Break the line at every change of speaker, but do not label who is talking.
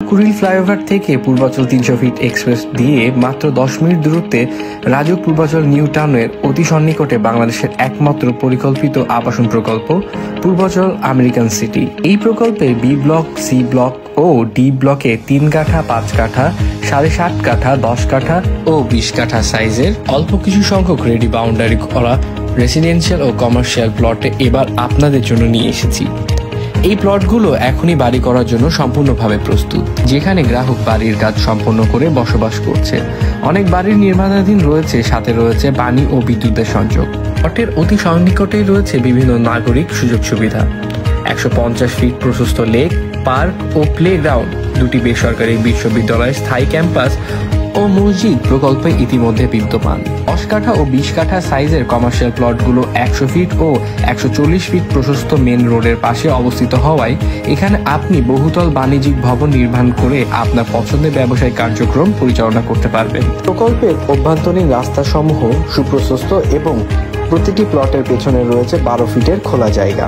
Kuril flyover থেকে Purbachal 300 fit express দিয়ে মাত্র 10 মিনিট দূরত্বে রাজউক পূর্বাচল নিউ টাউনের অতি সন্নিকটে বাংলাদেশের একমাত্র পরিকল্পিত আবাসন প্রকল্প পূর্বাচল আমেরিকান সিটি। এই প্রকল্পে বি ব্লক, সি ব্লক ও ডি ব্লকে 3 কাঠা, 5 কাঠা, 7.5 কাঠা, 10 কাঠা ও 20 কাঠা সাইজের অল্প কিছু সংখ্যক রেডি বাউন্ডারি করা রেসিডেন্সিয়াল ও কমার্শিয়াল প্লটে এবার আপনাদের জন্য নিয়ে এসেছি। এই প্লটগুলো এখনই বাড়ি করার জন্য সম্পূর্ণভাবে প্রস্তুত, যেখানে গ্রাহক বাড়ির কাজ সম্পন্ন করে বসবাস করছে। অনেক বাড়ির নির্মাণাধীন রয়েছে, সাথে রয়েছে পানি ও বিদ্যুতের সংযোগ। প্লটের অতি সন্নিকটেই রয়েছে বিভিন্ন নাগরিক সুযোগ সুবিধা, 150 ফিট প্রশস্ত লেক, পার্ক ও প্লেগ্রাউন্ড, 2টি বেসরকারি বিশ্ববিদ্যালয় স্থায়ী ক্যাম্পাস ও মসজিদ প্রকল্পে ইতিমধ্যে বিদ্যমান। 10 কাঠা ও 20 কাঠা সাইজের কমার্শিয়াল প্লটগুলো 100 ফিট ও 140 ফিট প্রশস্ত মেন রোডের পাশে অবস্থিত হওয়ায় এখানে আপনি বহুতল বাণিজ্যিক ভবন নির্মাণ করে আপনার পছন্দের ব্যবসায়িক কার্যক্রম পরিচালনা করতে পারবেন। প্রকল্পের অভ্যন্তরীণ রাস্তাসমূহ সুপ্রশস্ত এবং প্রতিটি প্লটের পেছনে রয়েছে 12 ফিটের খোলা জায়গা।